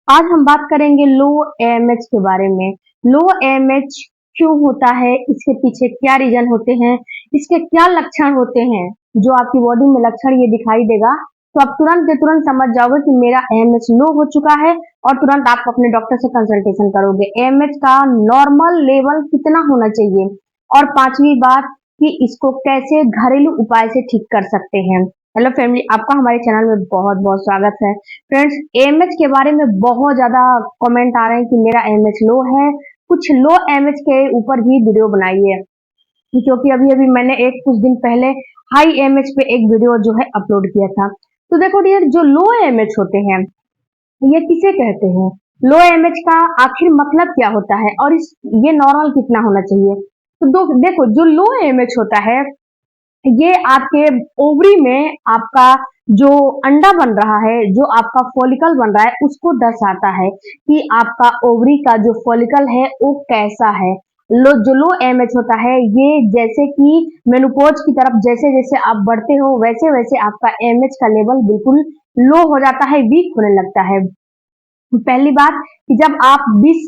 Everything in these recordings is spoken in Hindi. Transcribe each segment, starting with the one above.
आज हम बात करेंगे लो एएमएच के बारे में। लो एएमएच क्यों होता है, इसके पीछे क्या रीजन होते हैं, इसके क्या लक्षण होते हैं। जो आपकी बॉडी में लक्षण ये दिखाई देगा तो आप तुरंत के तुरंत समझ जाओगे कि मेरा एएमएच लो हो चुका है और तुरंत आप अपने डॉक्टर से कंसल्टेशन करोगे। एएमएच का नॉर्मल लेवल कितना होना चाहिए, और पांचवी बात कि इसको कैसे घरेलू उपाय से ठीक कर सकते हैं। हेलो फैमिली, आपका हमारे चैनल में बहुत बहुत स्वागत है। फ्रेंड्स, एएमएच के बारे में बहुत ज्यादा कमेंट आ रहे हैं कि मेरा एएमएच लो है। कुछ लो एएमएच के ऊपर भी वीडियो बनाई है, क्योंकि अभी अभी मैंने कुछ दिन पहले हाई एएमएच पे एक वीडियो जो है अपलोड किया था। तो देखो डियर, जो लो एएमएच होते हैं ये किसे कहते हैं, लो एएमएच का आखिर मतलब क्या होता है, और ये नॉर्मल कितना होना चाहिए। तो देखो, जो लो एएमएच होता है ये आपके ओवरी में आपका जो अंडा बन रहा है, जो आपका फॉलिकल बन रहा है, उसको दर्शाता है कि आपका ओवरी का जो फॉलिकल है वो कैसा है। जो लो एमएच होता है ये जैसे कि मेनोपॉज की तरफ जैसे जैसे आप बढ़ते हो वैसे वैसे आपका एमएच का लेवल बिल्कुल लो हो जाता है, वीक होने लगता है। पहली बात कि जब आप 20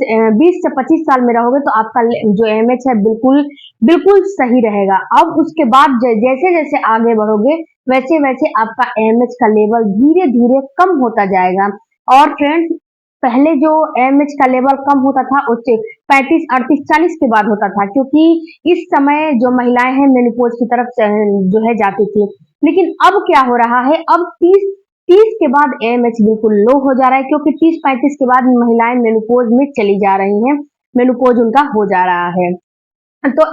से 25 साल में रहोगे तो आपका जो एमएच है बिल्कुल बिल्कुल सही रहेगा। अब उसके बाद जैसे जैसे आगे बढ़ोगे वैसे वैसे आपका एमएच का लेवल धीरे धीरे कम होता जाएगा। और फ्रेंड्स, पहले जो एमएच का लेवल कम होता था उससे 35, 38, 40 के बाद होता था, क्योंकि इस समय जो महिलाएं हैं मेनोपॉज की तरफ जो है जाती थी। लेकिन अब क्या हो रहा है, अब 30 के बाद एएमएच बिल्कुल लो हो जा रहा है, क्योंकि 30-35 के बाद महिलाएं मेनोपॉज में चली जा रही हैं, मेनोपॉज उनका हो जा रहा है। तो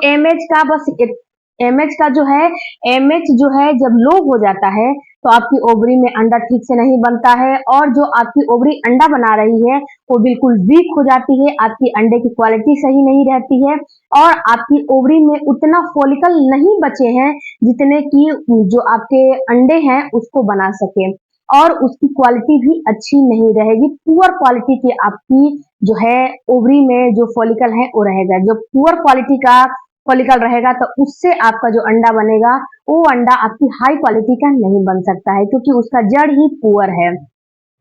एमएच का जो है, एमएच जो है जब लो हो जाता है तो आपकी ओवरी में अंडा ठीक से नहीं बनता है, और जो आपकी ओवरी अंडा बना रही है वो बिल्कुल वीक हो जाती है, आपकी अंडे की क्वालिटी सही नहीं रहती है, और आपकी ओवरी में उतना फॉलिकल नहीं बचे हैं जितने की जो आपके अंडे हैं उसको बना सके, और उसकी क्वालिटी भी अच्छी नहीं रहेगी। पुअर क्वालिटी की आपकी जो है ओवरी में जो फॉलिकल है वो रहेगा। जो पुअर क्वालिटी का फॉलिकल रहेगा तो उससे आपका जो अंडा बनेगा वो अंडा आपकी हाई क्वालिटी का नहीं बन सकता है, क्योंकि उसका जड़ ही पुअर है।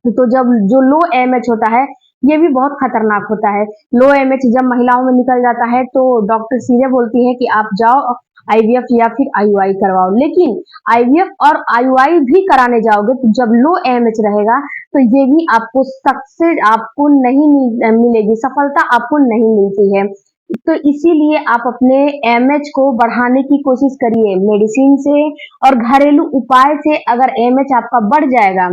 तो जब जो लो एमएच होता है ये भी बहुत खतरनाक होता है। लो एमएच जब महिलाओं में निकल जाता है तो डॉक्टर सीधे बोलती है कि आप जाओ आईवीएफ या फिर आईयूआई करवाओ। लेकिन आईवीएफ और आईयूआई भी कराने जाओगे तो जब लो एमएच रहेगा तो ये भी आपको सक्सेस आपको नहीं मिलेगी, सफलता आपको नहीं मिलती है। तो इसीलिए आप अपने एमएच को बढ़ाने की कोशिश करिए मेडिसिन से और घरेलू उपाय से। अगर एमएच आपका बढ़ जाएगा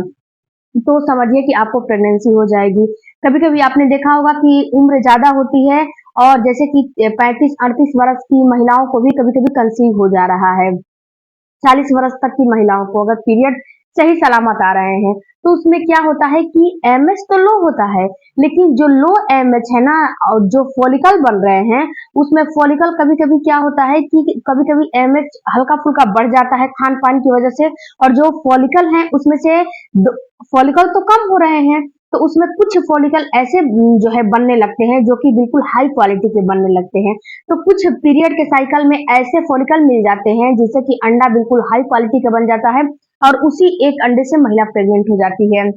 तो समझिए कि आपको प्रेगनेंसी हो जाएगी। कभी कभी आपने देखा होगा कि उम्र ज्यादा होती है, और जैसे कि 35-38 वर्ष की महिलाओं को भी कभी कभी कंसीव हो जा रहा है। 40 वर्ष तक की महिलाओं को अगर पीरियड सही सलामत आ रहे हैं तो उसमें क्या होता है कि एमएच तो लो होता है, लेकिन जो लो एमएच है ना, और जो फॉलिकल बन रहे हैं उसमें फॉलिकल कभी कभी क्या होता है कि कभी कभी एमएच हल्का फुल्का बढ़ जाता है खान पान की वजह से, और जो फॉलिकल है उसमें से फॉलिकल तो कम हो रहे हैं तो उसमें कुछ फॉलिकल ऐसे जो है बनने लगते हैं जो कि बिल्कुल हाई क्वालिटी के बनने लगते हैं। तो कुछ पीरियड के साइकिल में ऐसे फॉलिकल मिल जाते हैं जिससे कि अंडा बिल्कुल हाई क्वालिटी का बन जाता है, और उसी एक अंडे से महिला प्रेग्नेंट हो जाती है।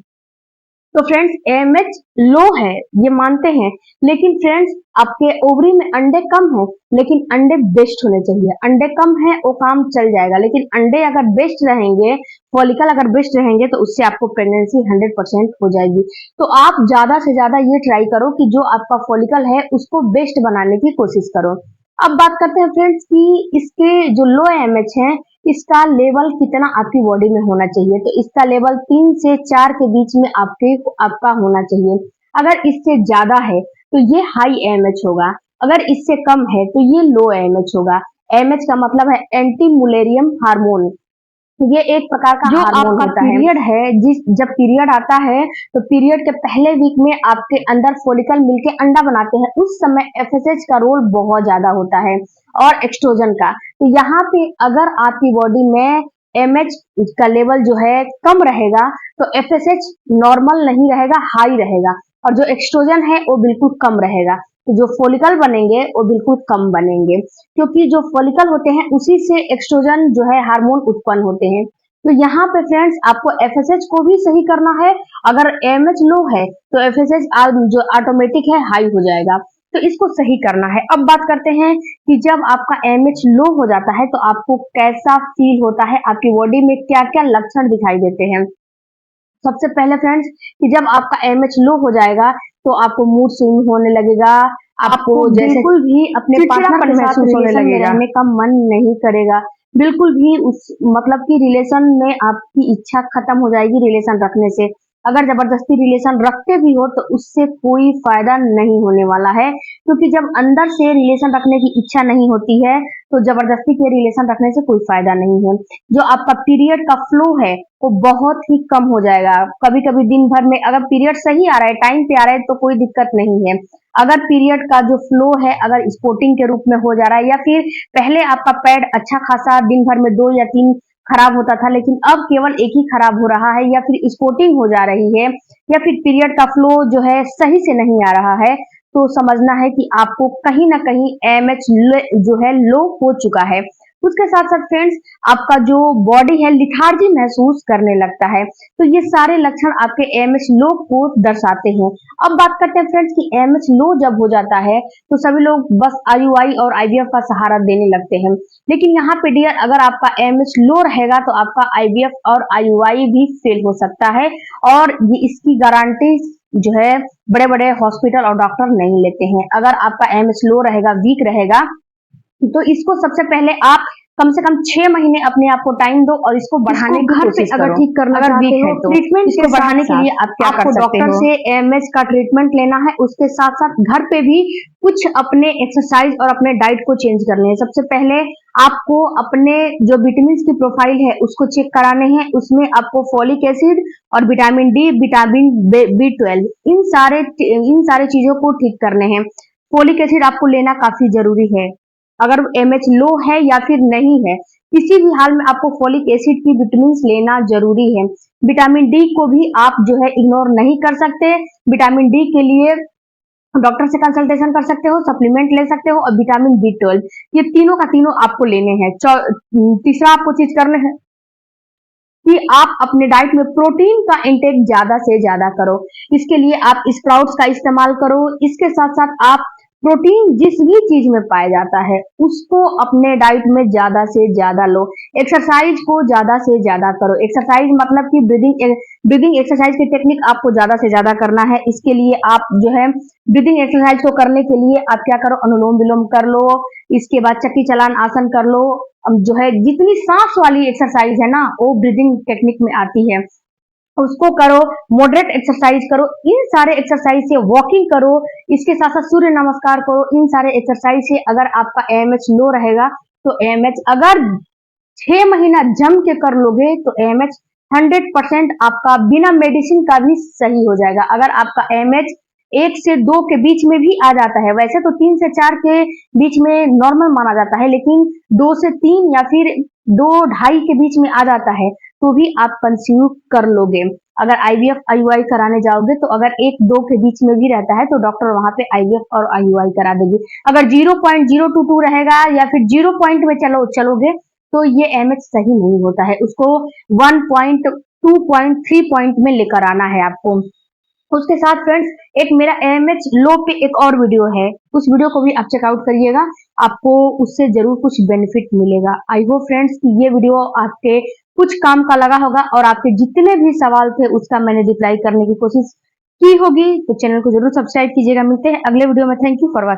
तो फ्रेंड्स, एएमएच लो है ये मानते हैं, लेकिन फ्रेंड्स आपके ओवरी में अंडे कम है, लेकिन अंडे बेस्ट होने चाहिए। अंडे कम है वो काम चल जाएगा, लेकिन अंडे अगर बेस्ट रहेंगे, फॉलिकल अगर बेस्ट रहेंगे तो उससे आपको प्रेगनेंसी 100% हो जाएगी। तो आप ज्यादा से ज्यादा ये ट्राई करो कि जो आपका फॉलिकल है उसको बेस्ट बनाने की कोशिश करो। अब बात करते हैं फ्रेंड्स कि इसके जो लो एएमएच है इसका लेवल कितना आपकी बॉडी में होना चाहिए। तो इसका लेवल 3 से 4 के बीच में आपका होना चाहिए। अगर इससे ज्यादा है तो ये हाई एएमएच होगा, अगर इससे कम है तो ये लो एएमएच होगा। एएमएच का मतलब है एंटी मुलेरियम हार्मोन। ये एक प्रकार का जो आपका पीरियड है, जिस जब पीरियड आता है तो पीरियड के पहले वीक में आपके अंदर फॉलिकल मिलके अंडा बनाते हैं, उस समय एफएसएच का रोल बहुत ज्यादा होता है और एक्सट्रोजन का। तो यहाँ पे अगर आपकी बॉडी में एमएच का लेवल जो है कम रहेगा तो एफएसएच नॉर्मल नहीं रहेगा, हाई रहेगा, और जो एक्सट्रोजन है वो बिल्कुल कम रहेगा। तो जो फॉलिकल बनेंगे वो बिल्कुल कम बनेंगे, क्योंकि जो फॉलिकल होते हैं उसी से एक्सट्रोजन जो है हार्मोन उत्पन्न होते हैं। तो यहाँ पे फ्रेंड्स आपको एफएसएच को भी सही करना है अगर AMH लो है तो FSH जो ऑटोमेटिक है हाई हो जाएगा। तो इसको सही करना है। अब बात करते हैं कि जब आपका AMH लो हो जाता है तो आपको कैसा फील होता है, आपकी बॉडी में क्या-क्या लक्षण दिखाई देते हैं। सबसे पहले फ्रेंड्स कि जब आपका AMH लो हो जाएगा तो आपको मूड स्विंग होने लगेगा, आपको बिल्कुल भी अपने पार्टनर के साथ रिलेशन में रहने का मन नहीं करेगा, बिल्कुल भी उस मतलब कि रिलेशन में आपकी इच्छा खत्म हो जाएगी रिलेशन रखने से। अगर जबरदस्ती रिलेशन रखते भी हो तो उससे कोई फायदा नहीं होने वाला है, क्योंकि जब अंदर से रिलेशन रखने की इच्छा नहीं होती है तो जबरदस्ती के रिलेशन रखने से कोई फायदा नहीं है। जो आपका पीरियड का फ्लो है वो बहुत ही कम हो जाएगा। कभी-कभी दिन भर में अगर पीरियड सही आ रहा है, टाइम पे आ रहा है तो कोई दिक्कत नहीं है। अगर पीरियड का जो फ्लो है अगर स्पॉटिंग के रूप में हो जा रहा है, या फिर पहले आपका पैड अच्छा खासा दिन भर में 2 या 3 खराब होता था, लेकिन अब केवल एक ही खराब हो रहा है, या फिर स्पॉटिंग हो जा रही है, या फिर पीरियड का फ्लो जो है सही से नहीं आ रहा है, तो समझना है कि आपको कहीं ना कहीं AMH जो है लो हो चुका है। उसके साथ साथ फ्रेंड्स आपका जो बॉडी है लिथार्जी महसूस करने लगता है। तो ये सारे लक्षण आपके AMH लो को दर्शाते हैं। अब बात करते हैं फ्रेंड्स कि AMH लो जब हो जाता है तो सभी लोग बस IUI और IVF का सहारा देने लगते हैं, लेकिन यहाँ पे डियर अगर आपका AMH लो रहेगा तो आपका IVF और IUI भी फेल हो सकता है, और ये इसकी गारंटी जो है बड़े-बड़े हॉस्पिटल और डॉक्टर नहीं लेते हैं। अगर आपका AMH लो रहेगा, वीक रहेगा, तो इसको सबसे पहले आप कम से कम 6 महीने अपने आप को टाइम दो और इसको बढ़ाने की कोशिश करो। अगर ठीक करना चाहते हो तो ट्रीटमेंट इसको बढ़ाने के लिए आप क्या कर सकते हो? डॉक्टर से AMH का ट्रीटमेंट लेना है, उसके साथ साथ घर पे भी कुछ अपने एक्सरसाइज और अपने डाइट को चेंज करने हैं। सबसे पहले आपको अपने जो विटामिन की प्रोफाइल है उसको चेक कराने हैं। उसमें आपको फॉलिक एसिड और विटामिन डी, विटामिन B12 इन सारे चीजों को ठीक करने हैं। फॉलिक एसिड आपको लेना काफी जरूरी है अगर AMH लो है या फिर नहीं है, किसी भी हाल में आपको फॉलिक एसिड की विटामिन लेना जरूरी है। विटामिन डी को भी आप जो है इग्नोर नहीं कर सकते। विटामिन डी के लिए डॉक्टर से कंसल्टेशन कर सकते हो, सप्लीमेंट ले सकते हो, और विटामिन B12 ये तीनों का तीनों आपको लेने हैं। तीसरा आपको चीज करना है कि आप अपने डाइट में प्रोटीन का इंटेक ज्यादा से ज्यादा करो। इसके लिए आप स्प्राउट्स का इस्तेमाल करो। इसके साथ साथ आप प्रोटीन जिस भी चीज में पाया जाता है उसको अपने डाइट में ज्यादा से ज्यादा लो। एक्सरसाइज को ज्यादा से ज्यादा करो। एक्सरसाइज मतलब कि ब्रीदिंग एक्सरसाइज की टेक्निक आपको ज्यादा से ज्यादा करना है। इसके लिए आप जो है ब्रीदिंग एक्सरसाइज को करने के लिए आप क्या करो, अनुलोम विलोम कर लो, इसके बाद चक्की चलान आसन कर लो। जो है जितनी सांस वाली एक्सरसाइज है ना वो ब्रीदिंग टेक्निक में आती है, उसको करो। मॉडरेट एक्सरसाइज करो। इन सारे एक्सरसाइज से वॉकिंग करो। इसके साथ साथ सूर्य नमस्कार करो। इन सारे एक्सरसाइज से अगर आपका AMH लो रहेगा तो AMH अगर 6 महीना जम के कर लोगे तो AMH 100% आपका बिना मेडिसिन का भी सही हो जाएगा। अगर आपका AMH 1 से 2 के बीच में भी आ जाता है, वैसे तो 3 से 4 के बीच में नॉर्मल माना जाता है, लेकिन 2 से 3 या फिर 2 ढाई के बीच में आ जाता है तो भी आप कंसीव कर लोगे। अगर IVF IUI कराने जाओगे तो अगर 1-2 के बीच में भी रहता है तो डॉक्टर वहां पे IVF और IUI करा देगी। अगर 0.022 रहेगा या फिर 0 पॉइंट में चलोगे तो ये AMH सही नहीं होता है। उसको 1 पॉइंट, 2.3 पॉइंट में लेकर आना है आपको। उसके साथ फ्रेंड्स एक मेरा AMH लो पे एक और वीडियो है, उस वीडियो को भी आप चेकआउट करिएगा, आपको उससे जरूर कुछ बेनिफिट मिलेगा। आई होप फ्रेंड्स कि ये वीडियो आपके कुछ काम का लगा होगा और आपके जितने भी सवाल थे उसका मैंने रिप्लाई करने की कोशिश की होगी। तो चैनल को जरूर सब्सक्राइब कीजिएगा। मिलते हैं अगले वीडियो में। Thank you for watching.